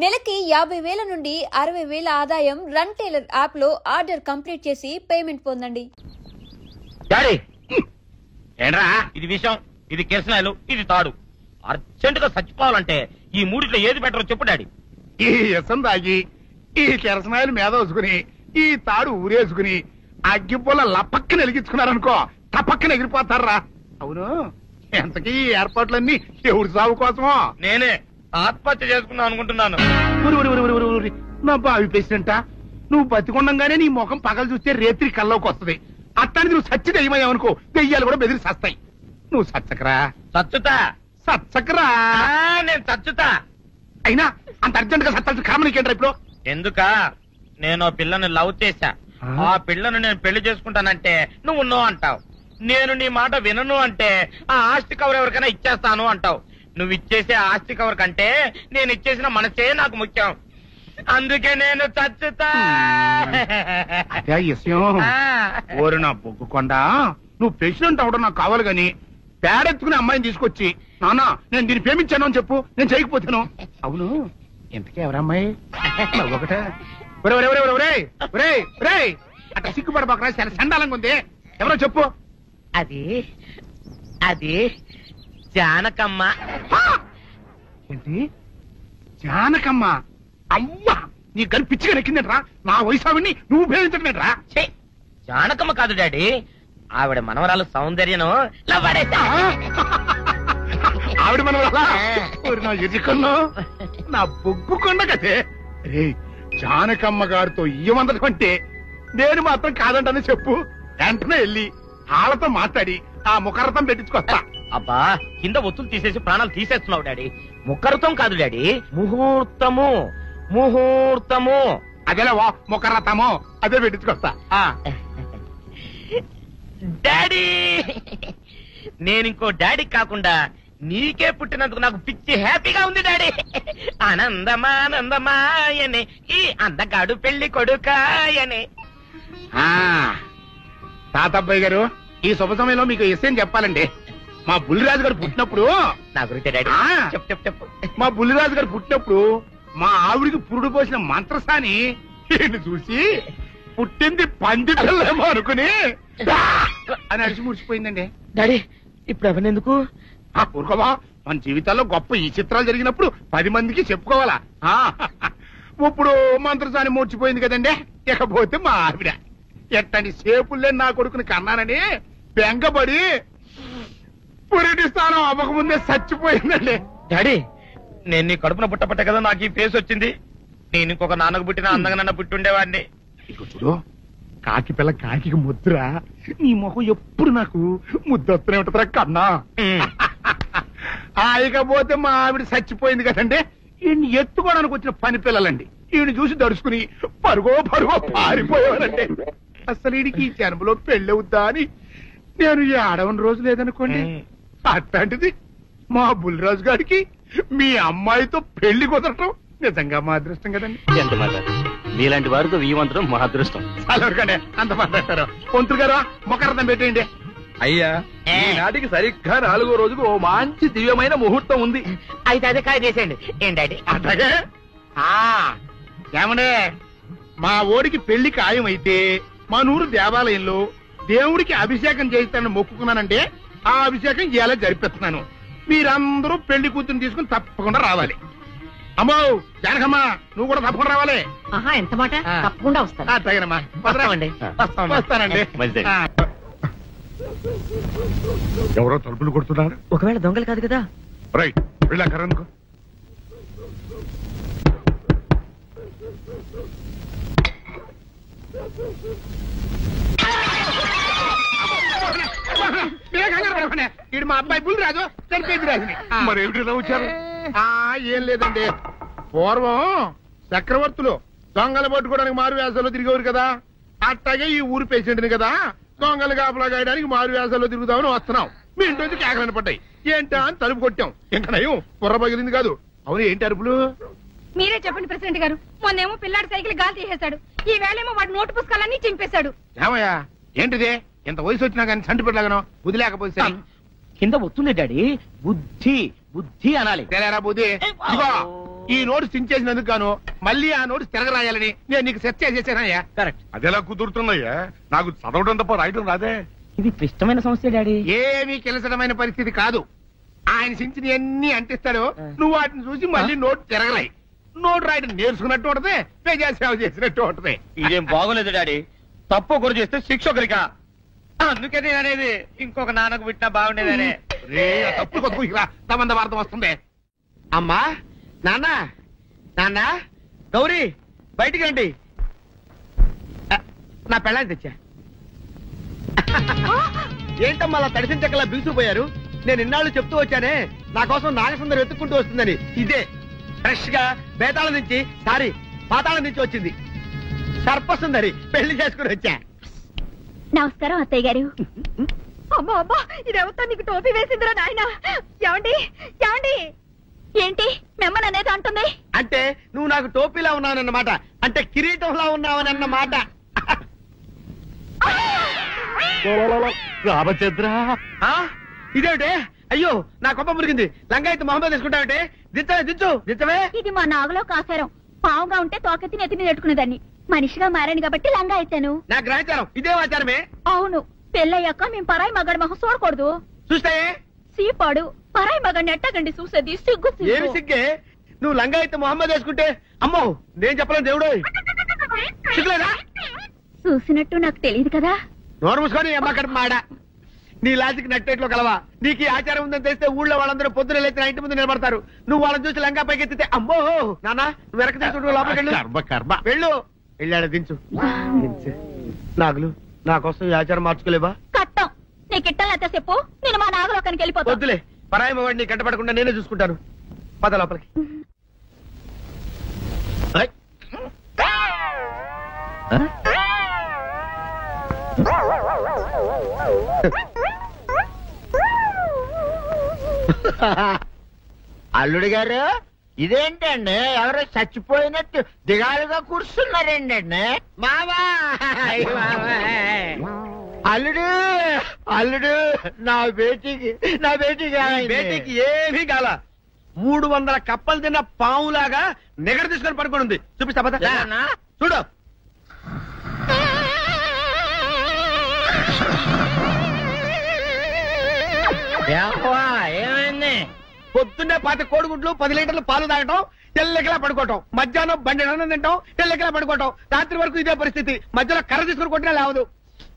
నెలకి 50,000 నుండి 60,000 ఆదాయం రన్ టైలర్ యాప్ లో ఆర్డర్ కంప్లీట్ చేసి పేమెంట్ పొందండి. ఏంట్రా ఇది విషయం, ఇది కిరసనాయలు, ఇది తాడు. అర్జెంట్ గా చచ్చిపోవాలంటే ఈ మూడిట్లో ఏది బెటర్ చెప్పు డాడీ. ఈ ఇసం తాగి ఈ కిరసనాయలు మీద వేసుకుని ఈ తాడు ఊరేసుకుని అగ్గిపూల లపక్కన వెలిగించుకున్నారనుకో తపక్కన ఎగిరిపోతారా. అవును, ఎంతకీ ఈ ఏర్పాట్లన్నీ ఎవరి సాగు కోసమో? నేనే ఆత్మహత్య చేసుకుందాం అనుకుంటున్నాను. నా బావి ప్రెసిడెంట, నువ్వు బతికొండంగానే నీ ముఖం పగలు చూస్తే రేత్రి కల్లోకి వస్తుంది. అట్టానికి నువ్వు సచ్చి దెయ్యమయ్యావనుకో దెయ్యాలు కూడా బెదిరి సస్తాయి. నువ్వు సచ్చకరా చచ్చుతా సచ్చకరా. నేను చచ్చుతా. అయినా అంత అర్జెంట్ గా సత్తాల్సిన కర్మ నీకేంట్రా ఇప్పుడు? ఎందుక నేను పిల్లను లవ్ చేశా. ఆ పిల్లను నేను పెళ్లి చేసుకుంటానంటే నువ్వు నో అంటావు. నేను నీ మాట వినను అంటే ఆ ఆస్తి కవర్ ఎవరికైనా ఇచ్చేస్తాను అంటావు. నువ్వు ఇచ్చేసే ఆస్తి కవర్ కంటే నేను ఇచ్చేసిన మనసే నాకు ముఖ్యం. అందుకే నేను చచ్చుతా. అదే విషయం. ఓరు నా బొగ్గుకొండ, నువ్వు ప్రెసిడెంట్ అవడం నాకు కావాలి గాని పేడెత్తుకునే అమ్మాయిని తీసుకొచ్చి నానా నేను దీన్ని ప్రేమించాను అని చెప్పు, నేను చేయకపోతాను. అవును, ఎంతకే ఎవరమ్మాయి? ఒకటే అట్లా సిగ్గుపడబాకరా, చాలా సండాలంగా ఉంది. ఎవరో చెప్పు. అది అది జానకమ్మ. ఏంటి జానకమ్మ? అమ్మా, నీ గని పిచ్చిగా నెక్కిందంట్రా. నా వయసావిని నువ్వు ప్రేమించటమేట్రా? జానకమ్మ కాదు డాడీ, ఆవిడ మనవరాలు సౌందర్యను ఆవిడ మనవరాలా? నా ఎదుకల్లో నా బొగ్గు కొండ కదే. రే, జానకమ్మ గారితో ఇయ్యమందడం అంటే నేను మాత్రం కాదంటనే చెప్పు. వెంటనే వెళ్ళి వాళ్ళతో మాట్లాడి ఆ ముఖరథం పెట్టించుకొస్తా. అబ్బా, కింద ఒత్తులు తీసేసి ప్రాణాలు తీసేస్తున్నావు డాడీ. ముఖరథం కాదు డాడీ, ముహూర్తము. ముహూర్తము అదేలా ముఖరథము, అదే పెట్టించుకొస్తా. డాడీ, నేను ఇంకో డాడీ కాకుండా నీకే పుట్టినందుకు నాకు పిచ్చి హ్యాపీగా ఉంది డాడీ. ఆనందమానందమాయనే ఈ అందగాడు పెళ్లి కొడుకాయనే. తాతబ్బాయి గారు, ఈ శుభ సమయంలో మీకు విషయం చెప్పాలండి. మా బుల్లిరాజు గారు పుట్టినప్పుడు నా గురించి డాడీ చెప్పు చెప్పు. మా బుల్లిరాజు గారు పుట్టినప్పుడు మా ఆవిడికి పురుడు పోసిన మంత్రసాని చూసి పుట్టింది పంది పిల్లేమో అనుకుని అని అడిచి ముడిచిపోయిందండి. డాడీ, ఇప్పుడు ఎవరెందుకు? ఊరుకోవా, మన జీవితాల్లో గొప్ప ఈ చిత్రాలు జరిగినప్పుడు 10 మందికి చెప్పుకోవాలా. ఇప్పుడు మంత్రసాని మూర్చిపోయింది కదండి. ఇకపోతే మా ఆవిడ ఎట్టని సేపుల్లే నా కొడుకుని కన్నానని బెంగపడి పురిటి స్థానం అవ్వకముందే చచ్చిపోయిందండి. డాడీ, నేను నీ కడుపున పుట్టపట్టే కదా నాకు ఈ ఫేస్ వచ్చింది. నేను ఇంకొక నాన్నకు పుట్టిన అందంగా నన్ను పుట్టుండేవాడిని. ఇక చూడు, కాకి పిల్ల కాకి ముద్ర, నీ మొహం ఎప్పుడు నాకు ముద్దొస్తూనే ఉంటుందిరా కన్నా. ఇకపోతే మా ఆవిడ చచ్చిపోయింది కదండి. ఈయన్ని ఎత్తుకోవడానికి వచ్చిన పని పిల్లలండి. ఈయన చూసి దడుచుకుని పరుగో పారిపోయేవారండి. అసలు ఈడికి ఈ జన్మలో పెళ్ళవుద్దా అని నేను ఈ ఆడవని రోజు లేదనుకోండి. అట్లాంటిది మా బుల్లిరాజు గారికి మీ అమ్మాయితో పెళ్లి కుదరటం నిజంగా మా అదృష్టం కదండి. ఎంత మాట, మీలాంటి వారితో వీయమంతరం మా అదృష్టం. అలాగే అంత మాట్లాడతారు. పొంతులు గారు మొకరదం పెట్టేయండి. అయ్యా, ఈనాటికి సరిగ్గా 4వ రోజుకు ఓ మంచి దివ్యమైన ముహూర్తం ఉంది. అయితే అదే కాయ చేసేయండి. ఏం డాడీ? అట్లాగే ఏమండే, మా ఓడికి పెళ్లి ఖాయం అయితే మా నూరు దేవాలయంలో దేవుడికి అభిషేకం చేయిస్తానని మొక్కుకున్నానంటే ఆ అభిషేకం ఇలా జరిపిస్తున్నాను. మీరందరూ పెళ్లి కూతురు తీసుకుని తప్పకుండా రావాలి. అమ్మో జానకమ్మ, నువ్వు కూడా తప్పకుండా రావాలి. ఎంత మాట, తప్పకుండా వస్తాను. అట్లాగేనమ్మా, వస్తానండి. ఎవరో తలుపులు కొడుతున్నారు. ఒకవేళ దొంగలు కాదు కదా? రైట్, వెళ్ళాకరందుకు. వీడు మా అబ్బాయి బుల్లిరాజు, చనిపోయింది రాజుని. మరి ఏమిటిలా వచ్చారు? ఏం లేదండి, పూర్వం చక్రవర్తులు దొంగలు పట్టుకోవడానికి మారు వేసాల్లో తిరిగేవారు కదా. అట్లాగే ఈ ఊరు పేషెంట్ని కదా దొంగలు కాపలా గాయడానికి మారు వేసాల్లో తిరుగుదామని వస్తున్నాం. మీ ఇంటి నుంచి కేకలను పడ్డాయి. ఏంటా అని తలుపు కొట్టాం. ఇంకా నయం బుర్ర పగిలింది కాదు. అవును, ఏంటి అరుపులు? మీరే చెప్పండి ప్రెసిడెంట్ గారు. మొన్నేమో పిల్లాడి సైకిల్ గాలి తీసేశాడు, ఈ వేళేమో వాడి నోటు పుస్తకాలన్నీ చింపేశాడు. ఏమయ్యా, ఏంటిదే? ఇంత వయసు వచ్చినా కానీ సంటి పెట్టలాగనో బుద్ధి లేకపోతే కింద వస్తుంది డాడీ. బుద్ధి బుద్ధి అనాలి. తెలియరా బుద్ధి? ఇదిగో ఈ నోటు చించేసినందుకు గాను మళ్ళీ ఆ నోటు తిరగరాయాలని నేను నీకు సెట్ చేసేసానయ్యా. కరెక్ట్. అదెలా కుదురుతున్నాయ్యా? నాకు చదవడం తప్ప రాయడం రాదే. ఇది క్లిష్టమైన సమస్య డాడీ. ఏమీ కిలసడమైన పరిస్థితి కాదు. ఆయన చించిన ఎన్ని అంటిస్తాడో నువ్వు వాటిని చూసి మళ్ళీ నోటు తిరగరాయి. నోటు రాయడం నేర్చుకున్నట్టు ఉంటది, ప్రజా సేవ చేసినట్టు ఉంటది. ఇదేం బాగోలేదు డాడీ. తప్పు ఒకరు చేస్తే శిక్ష ఒకరికా. అందుకే నేను అనేది ఇంకొక నాన్నకు పుట్టినా బాగుండేదనే. రే ఆ తప్పుడు కొత్త తమంద వార్త వస్తుంది. అమ్మా, నాన్న, నాన్న, గౌరీ బయటికి రండి. నా పెళ్ళాన్ని తెచ్చా. ఏంటమ్మా అలా తడిసిన చెక్కలా బిగుసిపోయారు? నేను ఇన్నాళ్ళు చెప్తూ వచ్చానే నా కోసం నాగసుందరం వెతుక్కుంటూ వస్తుందని. ఇదే ఫ్రెష్ గా బేతాళం నుంచి పాతాళం నుంచి వచ్చింది. సర్పసుందరి పెళ్లి చేసుకుని వచ్చా. నమస్కారం అత్తయ్య గారు. అమ్మా అమ్మా, ఇదేవతా నీకు టోపీ వేసిందిరా నాయన. ఏమండి ఏమండి? ఏంటి మిమ్మల్ని అనేది అంటుంది? అంటే నువ్వు నాకు టోపీలా ఉన్నావనన్నమాట, అంటే కిరీటంలా ఉన్నావనన్నమాట. రామచంద్ర, ఇదేమిటే? అయ్యో నా కొప్ప మురిగింది. లంగా అయితే మొహమ్మద్ తీసుకుంటావంటే దించవే. ఇది మా నాగులో కాసారం. పావుగా ఉంటే తోకెత్తి నెత్తిని నెట్టుకునేదాన్ని. మనిషిగా మారాను కాబట్టి లంగా అయితాను. నా గ్రహచారం ఇదే ఆచారమే. అవును, పెళ్ళయ్యాక మేము పరాయి మగాడి మొహం చూడకూడదు. చూస్తాయే సీపాడు పరాయి మగాడిని ఎట్టగండి చూసేది. సిగ్గు ఏమి సిగ్గే? నువ్వు లంగా అయితే మొహమ్మద్ వేసుకుంటే అమ్మో నేను చెప్పలేను దేవుడు. సిగ్గులేదా? చూసినట్టు నాకు తెలియదు కదా. నోరు మూసుకొని అమ్మ కడుపు మాడ. నీ లాజిక్ నట్టేట్లో కలవా? నీకు ఈ ఆచారం ఉందని తెలిస్తే ఊళ్ళో వాళ్ళందరూ పొద్దున లేచి నా ఇంటి ముందు నిలబడతారు. నువ్వు వాళ్ళని చూసి లంగా పైకి ఎత్తితే అమ్మో నాన్న నువ్వు వెనక తీసుకుంటూ లోపలికి వెళ్ళు. వెళ్ళాడు దించు. నాగులు నా కోసం ఈ ఆచారం మార్చుకోలేవా? కట్టం నీకు ఇట్టలేత చెప్పు. నేను మా నాగలోకానికి వెళ్ళిపోతా. వద్దులే, పరాయి వాడిని కంటపడకుండా నేనే చూసుకుంటాను. పద లోపలికి. అల్లుడు గారు ఇదేంటండి? ఎవరో చచ్చిపోయినట్టు దిగాలుగా కూర్చున్నారేంటండి? మావా అల్లుడు అల్లుడు నా బేటీకి ఏమీ కాల. 300 కప్పలు తిన్న పావులాగా నిగడ తీసుకొని పడుకొని ఉంది. చూపిస్తా పద. చూడు. ఏమైంది? పొద్దున్నే 5 కోడిగుడ్లు 10 లీటర్లు పాలు తాగటం, తెల్లకిలా పడుకోవటం. మధ్యాహ్నం బండి అన్నం తింటాం, తెల్లకిలా పడుకోవటం. రాత్రి వరకు ఇదే పరిస్థితి. మధ్యలో కర్ర తీసుకుని కొట్టినా లేవదు.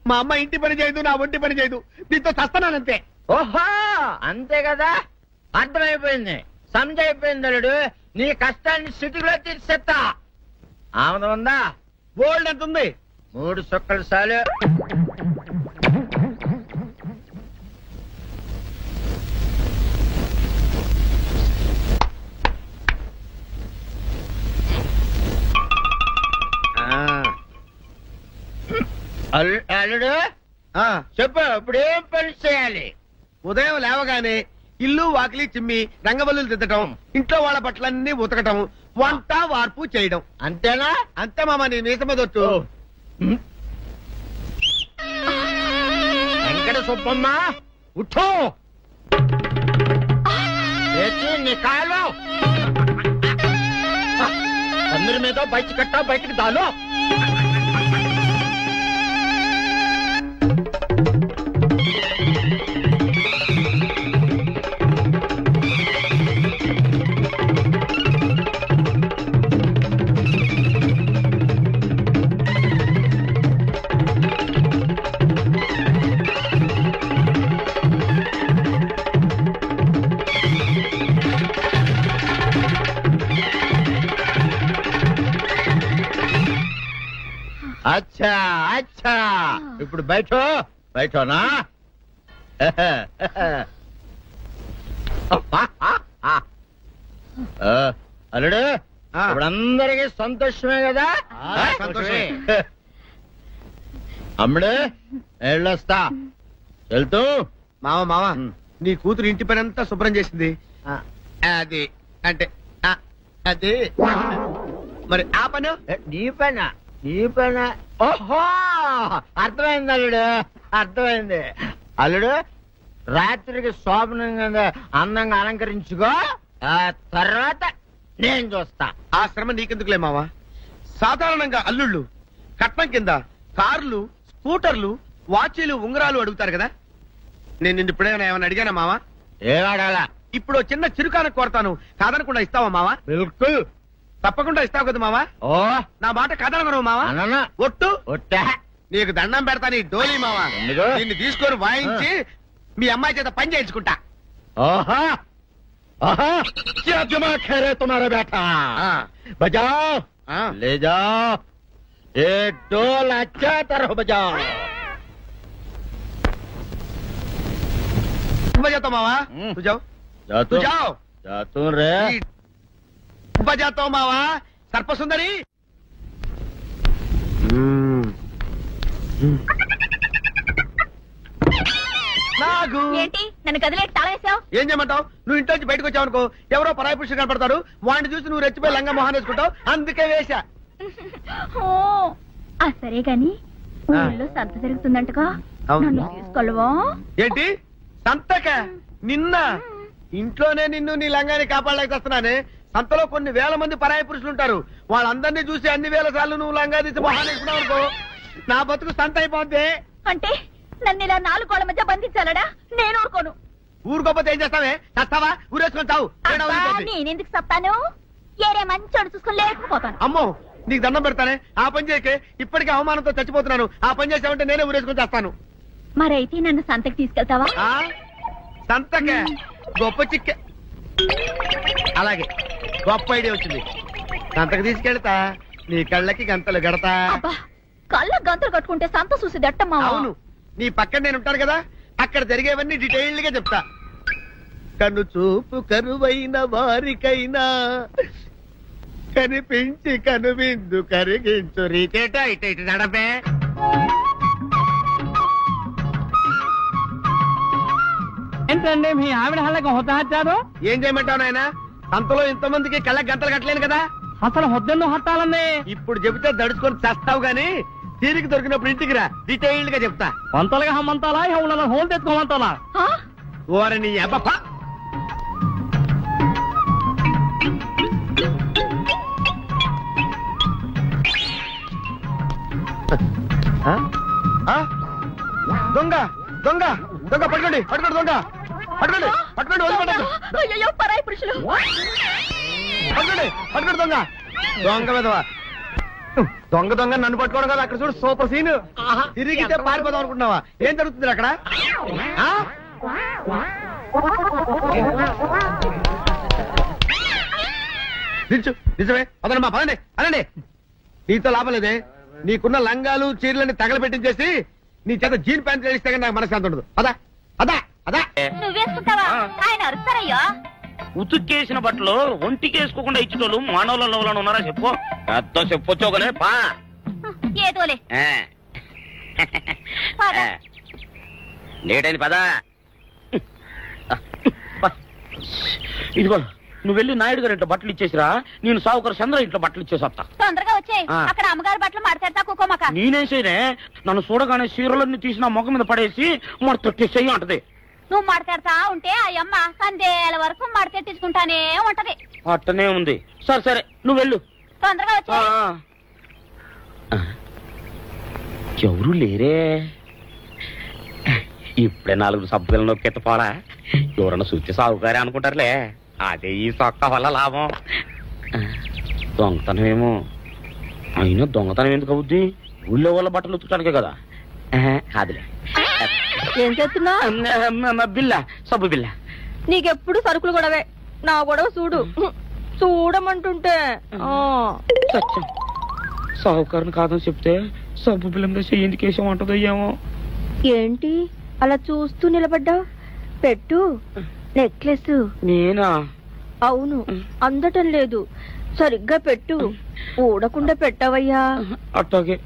మా అమ్మ ఇంటి పని చేయదు, నా ఒంటి పని చేయదు. దీంతో చస్తున్నానంతే. ఓహో అంతే కదా, అర్థమైపోయింది, సమజైపోయింది. అల్లుడు నీ కష్టాన్ని సిటీలో తీర్చేస్తా. ఆమె ఉందా? గోల్డ్ ఎంత ఉంది? 3 సుక్కలు చాలు. అల్లుడు చెప్పు, ఇప్పుడేం పని చేయాలి? ఉదయం లేవగానే ఇల్లు వాకిలి చిమ్మి రంగవల్లులు దిద్దటం, ఇంట్లో వాళ్ళ బట్టలన్నీ ఉతకటం, వంట వార్పు చేయడం. అంతేనా? అంతే మామ, నీ మీసమదొట్టు. వెంకట సుబ్బమ్మ ఉఠో, లేచి నీ కాలు అందరి మీద బయట కట్టా, బయటికి దాలో. అచ్చా అచ్చా, ఇప్పుడు బయటనా? అల్లుడు ఇప్పుడు అందరికి సంతోషమే కదా? సంతోషమే. అమ్ముడు వెళ్ళొస్తా. వెళ్తూ మామ నీ కూతురు ఇంటి పని అంతా శుభ్రం చేసింది. అది అంటే అది మరి ఆ పని నీ పైన. ఓహో అర్థమైంది అల్లుడు, అర్థమైంది. అల్లుడు రాత్రికి శోభనంగా అందంగా అలంకరించుకో. ఆ తర్వాత నేను చూస్తా. ఆ శ్రమ నీకెందుకులే మావా. సాధారణంగా అల్లుళ్ళు కట్నం కింద కార్లు, స్కూటర్లు, వాచీలు, ఉంగరాలు అడుగుతారు కదా. నేను నిన్ను ఇప్పుడేమైనా ఏమైనా అడిగానా మావా? ఏడాడాలా? ఇప్పుడు చిన్న చిరుకాను కోరతాను, కాదనకుండా ఇస్తావా మావా? బిల్కుల్ తప్పకుండా ఇస్తావు కదా మావా? ఓ నా మాట కాదనగను మావా. అననా ఒట్టు ఒట్టా. నీకు దండం పెడతా నీ డోలీ మావా. ఎందుకు? నిన్ను తీసుకొని వాయించి మీ అమ్మాయి చేత పని చేయించుకుంటా. ओहा ओहा क्या दिमाग है रे तुम्हारा बेटा? बजाओ ले जाओ ये ढोल अच्छा तरह बजाओ. बजाता मावा तू जाओ तू जाओ जातू रे बजाता मावा सर्प सुंदरी. నాగు ఏంటి నన్ను గదిలేటి తాళం వేసావు? ఏం చేయమంటావు? నువ్వు ఇంట్లో నుంచి బయటకు వచ్చావు అనుకో, ఎవరో పరాయి పురుషుడు కనపడతాడు, వాడిని చూసి నువ్వు రెచ్చిపోయి లంగా మొహాన్ వేసుకుంటావు, అందుకే వేశా. ఓ, ఆ సరే గాని ఊళ్ళో సంత జరుగుతుందంటగా, అవును. నన్ను తీసుకెళ్ళవా? ఏంటి సంతక? నిన్న ఇంట్లోనే నిన్ను నీ లంగాన్ని కాపాడలేకొస్తున్నానే. సంతలో కొన్ని వేల మంది పరాయి పురుషులు ఉంటారు, వాళ్ళందరినీ చూసి అన్ని వేల సార్లు నువ్వు లంగా తీసి మొహాన్ వేసుకున్నావు అనుకో, నా బతుకు సంత అయిపోద్ది. అంటే నన్ను ఇలా 4 గోళ్ల మధ్య బంధించాలడా? నేను ఊరుకోను. ఊరుకోపోతే ఏం చేస్తావే? చస్తావా? ఊరేసుకొని చావు. అబ్బా, నేనెందుకు చెప్తాను? ఏరే మంచోడు చూసుకుని లేకపోతాను. అమ్మో నీకు దండం పెడతానే, ఆ పని చేయకే. ఇప్పటికే అవమానంతో చచ్చిపోతున్నాను, ఆ పని చేసావంటే నేనే ఊరేసుకొని చేస్తాను. మరైతే నన్ను సంతకి తీసుకెళ్తావా? ఆ సంతకే గొప్ప చిక్కే. అలాగే గొప్ప ఐడియా వచ్చింది. సంతకు తీసుకెళ్తా, నీ కళ్ళకి గంతలు గడతా. అబ్బా, కళ్ళ గంతలు కట్టుకుంటే సంత చూసి దట్టమ్మా. అవును, నీ పక్కన నేను ఉంటాను కదా, అక్కడ జరిగేవన్నీ డీటెయిల్డ్ గా చెప్తా. కను చూపు కరువైన వారికైనా కనిపించి కనువిందు కరిగించు రీకేట ఇటు ఇటు నడపే. ఏంటండి మీ ఆవిడ హళ్ళకి హొత్తహచ్చారు? ఏం చేయమంటావు నాయన? సంతలో ఇంతమందికి కళ్ళకి గంటలు కట్టలేను కదా. అసలు హొద్దెందుకు హత్తాలండి? ఇప్పుడు చెబితే దడుచుకొని చస్తావు గాని, తీరికి దొరికినప్పుడు ఇంటికి రా, డీటెయిల్డ్ గా చెప్తా. వంతలుగా హమ్మంతాలా ఇవాళ హోల్ తెచ్చుకోమంతాలా? ఓరని అబ్బప్ప. దొంగ దొంగ దొంగ పట్టుకోండి పట్టుకోండి దొంగ పట్టుకోండి పట్టుకోండి వదిలిపెట్టండి. అయ్యో, పరాయి పురుషులు. పట్టుకోండి పట్టుకోండి దొంగ దొంగ విధవా. దొంగ దొంగ నన్ను పట్టుకోవడం కదా, అక్కడ చూడు సూపర్ సీన్. తిరిగితే పారిపోదాం అనుకుంటున్నావా? ఏం జరుగుతుంది అక్కడ? నిజమే అదనమ్మా, పదండి అనండి. నీతో లాభం లేదే, నీకున్న లంగాలు చీరలని తగలబెట్టించేసి నీ చేత జీన్ ప్యాంట్ వేస్తే కానీ నాకు మనశ్శాంతి ఉండదు. అదా అదా అదా నువ్వేసుకుంటావా? ఆయన అరుస్తారయ్యో. ఉతుక్కేసిన బట్టలు ఒంటికి వేసుకోకుండా ఇచ్చేటోళ్ళు మానవులలో ఉన్నారా చెప్పు? పెద్ద చెప్పొచ్చోగలే పా. ఏదోలే. లేటైంది పదా. ఇదిగో నువ్వు వెళ్ళి నాయుడు గారి ఇంట్లో బట్టలు ఇచ్చేసిరా, నేను సావుకర్ చంద్ర ఇంట్లో బట్టలు ఇచ్చేసొస్తా. తొందరగా వచ్చాయి, అక్కడ అమ్మగారి బట్టలు మాడతాడతా కుకోమక. నేనేం చేయనే, నన్ను చూడగానే చీరలన్నీ తీసి నా ముఖం మీద పడేసి మరి తొట్టేసేయి అంటది. నువ్వు మడతెడతా ఉంటే ఆ అమ్మ సందేల వరకు మడతెట్టించుకుంటానే ఉంటది. అట్టనే ఉంది. సరే సరే నువ్వు వెళ్ళు. తొందరగా వచ్చా. ఎవరు లేరే, ఇప్పుడే 4 సబ్బులు నొక్కెత్త పోరా. ఎవరన్నా చూస్తే సాగుకారే అనుకుంటారులే, అదే ఈ సొక్క వల్ల లాభం. దొంగతనం ఏమో, అయినా దొంగతనం ఎందుకు అవుద్ది? ఊళ్ళో వాళ్ళ బట్టలు ఉతుకడానికే కదా. కాదులే. ఏం చేస్తున్నా? బిల్ల, సబ్బు బిల్ల. నీకెప్పుడు సరుకులు గొడవే. నా గొడవ చూడు, చూడమంటుంటే. సత్యం, సాగుకారుని కాదని చెప్తే సబ్బు బిల్ల మీద చెయ్యి ఎందుకు వేసామంటదో ఏమో. ఏంటి అలా చూస్తూ నిలబడ్డావు? పెట్టు నెక్లెస్. నేనా? అవును, అందటం లేదు, సరిగ్గా పెట్టు. ఊడకుండా పెట్టవయ్యా. అట్టాగే.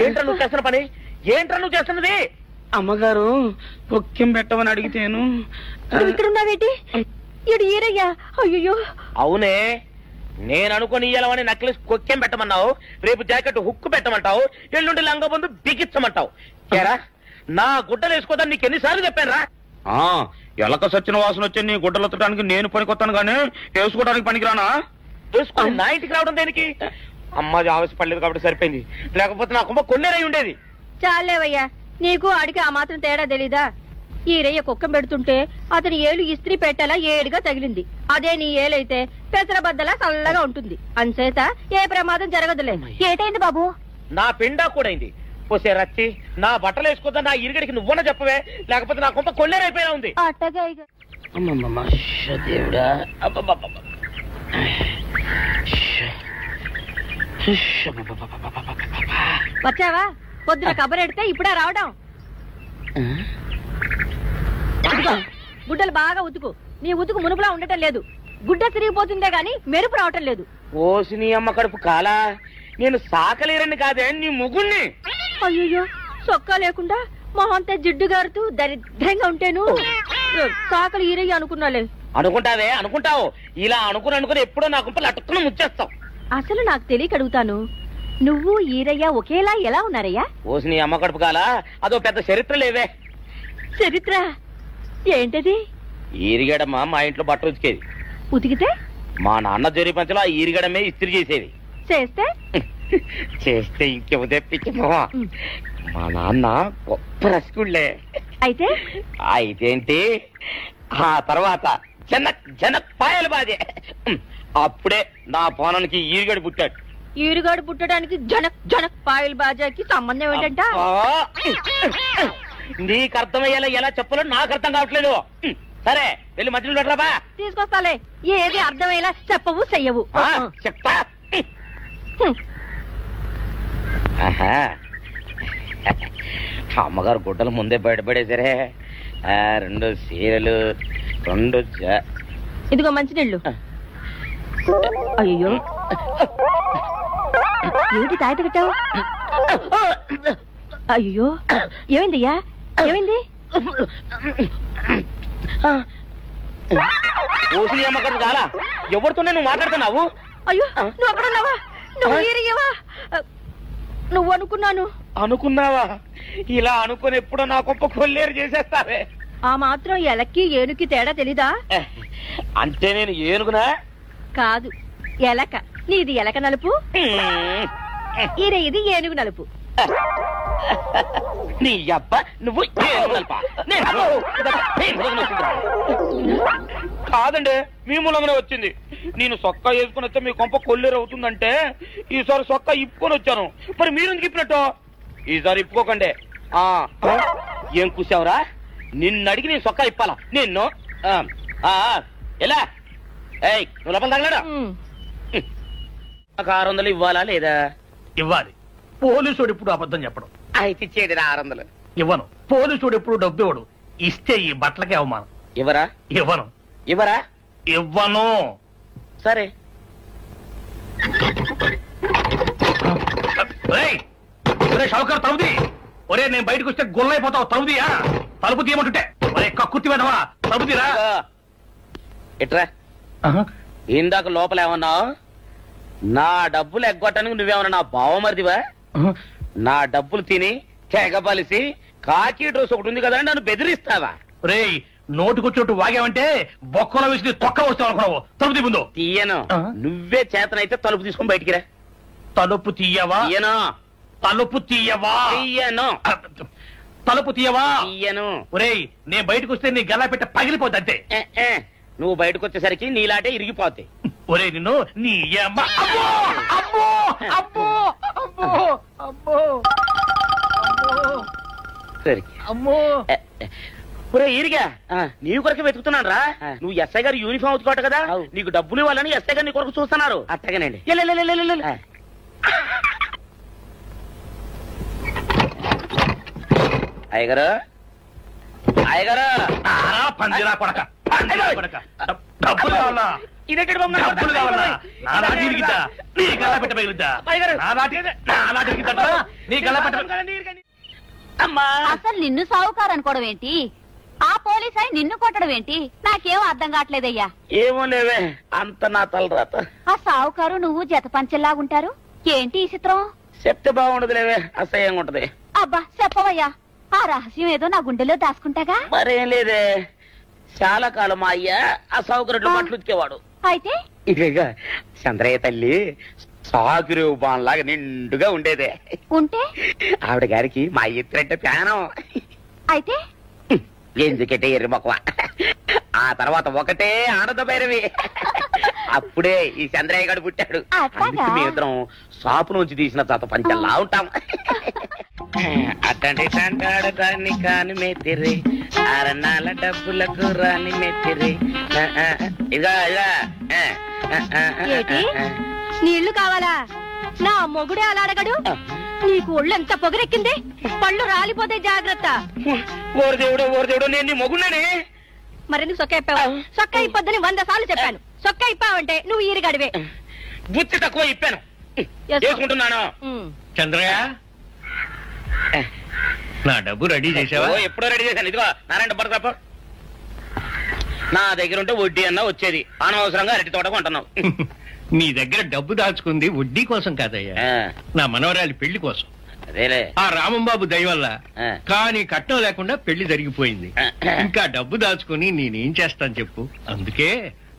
ఏంట్రా నువ్వు చేస్తున్న పని? ఏంట్రా నువ్వు చేస్తున్నది? అమ్మగారు పొక్కెం పెట్టమని అడిగితేను. ఇక్కడున్నావేటి? ఇడు ఈరయ్యా. అయ్యో. అవునే, నేను అనుకుని ఇయ్యాలని నక్లెస్ కొక్కెం పెట్టమన్నావు, రేపు జాకెట్ హుక్కు పెట్టమంటావు, ఎల్లుండి లంగబందు బిగించమంటావు. కేరా నా గుడ్డలు వేసుకోదాన్ని నీకు ఎన్నిసార్లు చెప్పాను రా? ఎలక సచ్చిన వాసన వచ్చి నీ గుడ్డలు ఎత్తడానికి నేను పనికొత్తాను గానీ వేసుకోవడానికి పనికిరానా? వేసుకుని నా ఇంటికి రావడం దేనికి? అమ్మాది ఆవేశపడలేదు కాబట్టి సరిపోయింది, లేకపోతే నా కుమ్మ కొన్నేరై ఉండేది. చాలేవయ్యా, నీకు ఆడికి ఆ మాత్రం తేడా తెలీదా? ఈ రయ్య కుక్కం పెడుతుంటే అతని ఏలు ఇస్త్రీ పెట్టేలా ఏడుగా తగిలింది. అదే నీ ఏలైతే పెసరబద్దలా చల్లగా ఉంటుంది. అంచేత ఏ ప్రమాదం జరగదులే. ఏటైంది బాబు? నా పిండా కూడా అయింది. పోసే రచ్చి నా బట్టలు వేసుకోద్దా, నా ఇరుగడికి నువ్వన చెప్పవే, లేకపోతే నా కుమ్మ కొన్నేరైపోయినా ఉంది. అట్టగా దేవుడా, వచ్చావా? పొద్దున కబరెడితే ఇప్పుడే రావడం. గుడ్డలు బాగా ఉతుకు. నీ ఉతుకు మునుపులా ఉండటం లేదు. గుడ్డ తిరిగిపోతుందే గాని మెరుపు రావటం లేదు. ఓసి నీ అమ్మ కడుపు కాలా, నేను సాకలేరని కాదే నీ ముగుణ్ణి. అయ్యో, సొక్కా లేకుండా మొహంతా జిడ్డు గారుతూ దరిద్రంగా ఉంటేను సాకలు ఈరయ్య అనుకున్నాలే. అనుకుంటావే, అనుకుంటావు. ఇలా అనుకుని ఎప్పుడో నా గుంపలు అటుక్కుని ముచ్చేస్తావు. అసలు నాకు తెలియక అడుగుతాను, నువ్వు ఈరయ్య ఒకేలా ఎలా ఉన్నారయ్యా? ఓసి నీ అమ్మ కడుపు కాలా, అదో పెద్ద చరిత్ర లేవే. చరిత్ర ఏంటది? ఈరిగడమ్మ మా ఇంట్లో బట్టలు ఉతికేది. ఉతికితే మా నాన్న జరి పంచలో ఆ ఈరిగడమే ఇస్త్రీ చేసేది. చేస్తే చేస్తే ఇంకేమో తెప్పించమో. మా నాన్న గొప్ప రసికుళ్లే. అయితే ఏంటి, ఆ తర్వాత జనక్ పాయలు బాధే. అప్పుడే నా పోనానికి ఈరిగడి పుట్టాడు. ఈరుగాడు పుట్టడానికి జనక్ పాయల్ బాజాకి సంబంధం ఏంటంట? నీకు అర్థమయ్యేలా ఎలా చెప్పాలో నాకు అర్థం కావట్లేదు. సరే వెళ్ళి మధ్యలో పెట్టరాబా. తీసుకొస్తాలే. ఏది అర్థమయ్యేలా చెప్పవు చెయ్యవు. చెప్తా. అమ్మగారు గుడ్డలు ముందే బయటపడేసరే. 2 చీరలు, 2 ఇదిగో మంచినీళ్ళు. అయ్యో, ఏంటి తాయత కట్టావు? అయ్యో, ఏమైందయ్యా? ఏమైంది? ఓసి అమ్మగారు చాలా ఎవరితోనే నువ్వు మాట్లాడుతున్నావు? అయ్యో, నువ్వు అక్కడున్నావా? నువ్వు ఈరయ్యవా? నువ్వు అనుకున్నావా? ఇలా అనుకుని ఎప్పుడో నా గొప్ప కొల్లేరు చేసేస్తావే. ఆ మాత్రం ఎలక్కి ఏనుకి తేడా తెలీదా? అంటే నేను ఏనుగునా? కాదు, ఎలక. నీది ఎలక నలుపు, ఇది ఏనుగు నలుపు. నీ అబ్బ నువ్వు కాదండి, మీ మూలంగానే వచ్చింది. నేను సొక్కా వేసుకుని వచ్చా మీ కొంప కొల్లేరు అవుతుందంటే ఈసారి సొక్కా ఇప్పుకొని వచ్చాను. మరి మీరు ఇప్పినట్టు ఈసారి ఇప్పుకోకండి. ఏం కూసావురా? నిన్ను అడిగి నేను సొక్కా ఇప్పాలా? నిన్ను ఎలా నువ్వు లోపల తగలడా? నాకు 600 ఇవ్వాలా లేదా? ఇవ్వాలి. పోలీసుడు ఇప్పుడు అబద్ధం చెప్పడం. అయితే ఇచ్చేది 600. ఇవ్వను. పోలీసుడు ఎప్పుడు డబ్బు ఇవ్వడు. ఇస్తే ఈ బట్టలకే అవమానం. ఇవ్వరా? ఇవ్వను. సరే. షౌకర్ తలుపుది. ఒరే, నేను బయటకు వస్తే గొల్లైపోతావు. తలుపుదియా? తలుపు తీయమంటుంటే ఒరే కక్కుర్తి వేదవా, తలుపుదిరా. ఎట్రా ఇందాక లోపల ఏమన్నావు? నా డబ్బులు ఎగ్గొట్టడానికి నువ్వేమన్నా నా బావమరిదివా? నా డబ్బులు తిని తెగబలిసి కాకి డ్రెస్ ఒకటి ఉంది కదా నన్ను బెదిరిస్తావా? రే, నోటుకొచ్చినట్టు వాగావంటే బొక్కలో వేసి తొక్క వస్తావు అనుకున్నావు. తలుపు ముందు తీయను. నువ్వే చేతనైతే తలుపు తీసుకుని బయటికి రా. తలుపు తీయవా? తలుపు తీయవా? తలుపు తీయవా? ఒరే, నేను బయటకు వస్తే నీ గల్లా పెట్ట పగిలిపోద్ది అంతే. నువ్వు బయటకు వచ్చేసరికి నీలాటే ఇరిగిపోతాయి. ఒరే, నిన్ను నీ అమ్మ. ఒరే ఈరిగా, నీ కొరకు వెతుకుతున్నాను రా. నువ్వు ఎస్ఐ గారు యూనిఫామ్ అవుతుకోట కదా, నీకు డబ్బులు ఇవ్వాలని ఎస్ఐ గారు నీ కొరకు చూస్తున్నారు. అట్టగానండి. అయ్యగారు, పందిరా కొడక, డబ్బులు కావాలా? ఇదేంటి బాబు? డబ్బులు కావాలా? నా నాటి ఇరిగిద్దా? నీ గల్లా పెట్ట పగిలిద్దా? నా నాటి ఇరిగిద్దా? నీ గల్లా పెట్ట. అసలు నిన్ను సావుకారు అనుకోవడం ఏంటి? ఆ పోలీస్ అయి నిన్ను కొట్టడం ఏంటి? నాకేం అర్థం కావట్లేదయ్యా. ఏమో లేవే, అంత నా తలరాత. ఆ సావుకారు నువ్వు జత పంచెల్లాగుంటారు ఏంటి ఈ చిత్రం? చెప్తే బాగుండదు లేవే, అసహ్యంగా ఉంటది. అబ్బా చెప్పవయ్యా. ఆ రహస్యం ఏదో నా గుండెలో దాచుకుంటాగా. మరేం లేదే, చాలా కాలం మా అయ్య ఆ సౌకర్యం బట్టలు ఉతికేవాడు. అయితే ఇక చంద్రయ్య తల్లి సాగురేవు బాన్లాగా నిండుగా ఉండేదే. ఉంటే ఆవిడ గారికి మా ఎత్తులంటే ప్యానం. అయితే ఎందుకంటే ఎర్రి మొక్కవ. ఆ తర్వాత ఒకటే ఆనంద భైరవి. అప్పుడే ఈ చంద్రయ్య గారు పుట్టాడు. అందుకే మేమిద్దరం షాపు నుంచి తీసిన తాత పంచల్లా ఉంటాం. అట్టండి అంటాడు దాన్ని కాని మెత్తిరి, అరణాల డబ్బులకు రాని మెత్తిరి. ఇదిగా ఏటి? నీళ్లు కావాలా? నా మొగుడే అలా అడగడు. నీకు ఒళ్ళు ఎంత పొగరెక్కింది, పళ్ళు రాలిపోతే జాగ్రత్త. ఓరు దేవుడు నేను నీ మొగుడనే. మరెందుకు సొక్క ఇప్పావు? సొక్క ఇప్పొద్దని 100 సార్లు చెప్పాను. సొక్క ఇప్పావంటే నువ్వు ఈరిగడివే. బుద్ధి తక్కువ ఇప్పాను, చేసుకుంటున్నాను. చంద్రయ్య, నా డబ్బు రెడీ చేసావా? ఎప్పుడో రెడీ చేశాను. ఇదిగో నారాయణ డబ్బు తప్ప నా దగ్గర ఉంటే వడ్డీ అన్నా వచ్చేది. అనవసరంగా అరటి తోట కొంటున్నావు. నీ దగ్గర డబ్బు దాచుకుంది వడ్డీ కోసం కాదయ్యా, నా మనవరాలి పెళ్లి కోసం. అదేలే, ఆ రామంబాబు దయ వల్ల కానీ కట్నం లేకుండా పెళ్లి జరిగిపోయింది. ఇంకా డబ్బు దాచుకుని నేనేం చేస్తాను చెప్పు. అందుకే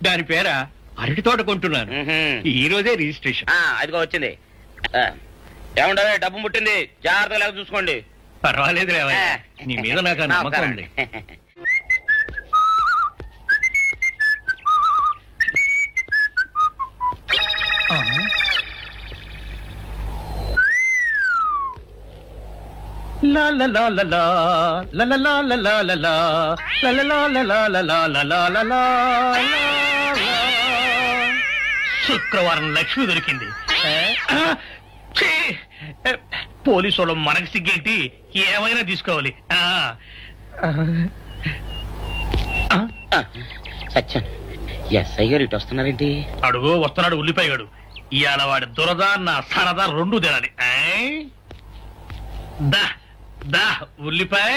దాని పేర అరటి తోట కొంటున్నాను. ఈ రోజే రిజిస్ట్రేషన్. అదిగో వచ్చింది. ఏముండవే, డబ్బు ముట్టింది, జాగ్రత్తగా లేక చూసుకోండి. పర్వాలేదు రేవయ్య, నీ మీద నాకు నమ్మకం ఉంది. శుక్రవారం లక్ష్మి దొరికింది. పోలీసు వాళ్ళు మనకి సిగ్గేంటి, ఏమైనా తీసుకోవాలి. సత్యం, ఎస్ఐ గారు ఇటు వస్తున్నారేంటి? అడుగు వస్తున్నాడు ఉల్లిపాయగాడు. ఇవాళ వాడి దురద నా సరదా రెండు తినాలి. దా దా ఉల్లిపాయ,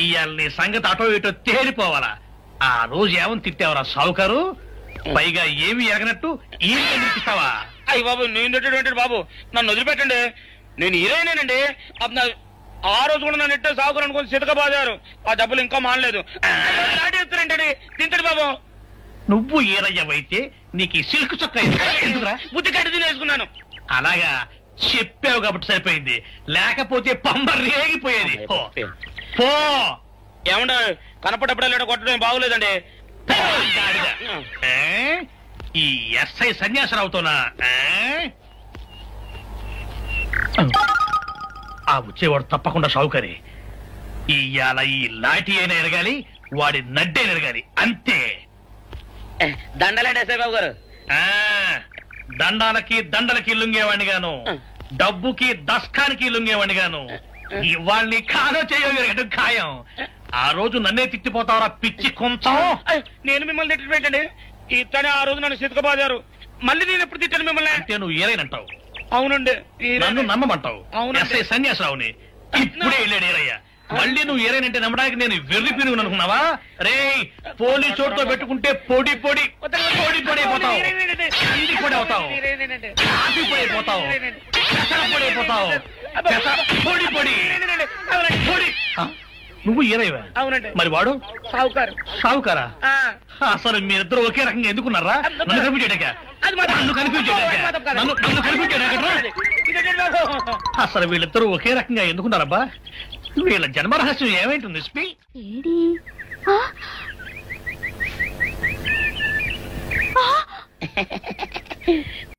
ఇవాళ నీ సంగతి అటో ఇటో తేలిపోవాలా. ఆ రోజు ఏమని తిట్టావరా సావుకారు, పైగా ఏమి ఎరగనట్టు ఈ ఇస్తావా? అయ్యి బాబు, నేను బాబు నన్ను వదిలిపెట్టండి. నేను హీరోయినేనండి. ఆ రోజు కూడా నన్ను ఇట్టే సాగురు అనుకుని సితకబాదారు. ఆ డబ్బులు ఇంకా మానలేదు. ఏంటండి తింటడు బాబు. నువ్వు ఈరయ్యవైతే నీకు సిల్క్ చొక్క ఎందుకురా? బుద్ధి కట్టి తినేసుకున్నాను. అలాగా చెప్పావు కాబట్టి సరిపోయింది, లేకపోతే పంబ రేగిపోయేది. పో. ఏమంటే కనపడప్పుడల్లా కొట్టడం బాగోలేదండి. ఈ ఎస్ఐ సన్యాసరావుతోనా? ఆ వచ్చేవాడు తప్పకుండా షావుకరి. ఇవాళ ఈ లాఠీ అయినా ఎరగాలి, వాడి నడ్డే ఎరగాలి, అంతే. దండలేండి ఎస్ఐ బాబు గారు. దండాలకి దండలకి లొంగేవాడిని గాను, డబ్బుకి దస్కానికి లొంగేవాడిని గాను. ఇవాళ్ళని కాదో చేయడం ఖాయం. ఆ రోజు నన్నే తిట్టిపోతావరా పిచ్చి కొంచెం. నేను మిమ్మల్ని తిట్టి పెట్టండి. ఇతనే ఆ రోజు నన్ను సితకబాదారు. మళ్ళీ నేను ఎప్పుడు తిట్టాను మిమ్మల్ని? అంటే నువ్వు ఏరైనంటావు. అవునండి, నన్ను నమ్మమంటావు. అవునండి. ఎస్ఐ సన్యాసరావుని ఇప్పుడే వెళ్ళాడు ఏరయ్య. మళ్ళీ నువ్వు ఏరైనంటే నమ్మడానికి నేను వెర్రి పిరుగు అనుకున్నావా? రే, పోలీసు చోటుతో పెట్టుకుంటే పొడి పొడి పొడి పొడి అయిపోతావు, ఇంటి పొడి అవుతావు, కాఫీ పొడి అయిపోతావు, పెసర పొడి అయిపోతావు, పొడి పొడి పొడి. నువ్వు ఏరైవా? అవునండి. మరి వాడు సావుకారు. సావుకారా? అసలు మీరిద్దరు ఒకే రకంగా ఎందుకున్నారా? నన్ను కనిపించాడాక అసలు వీళ్ళిద్దరూ ఒకే రకంగా ఎందుకున్నారబ్బా? వీళ్ళ జన్మ రహస్యం ఏమైంటుంది?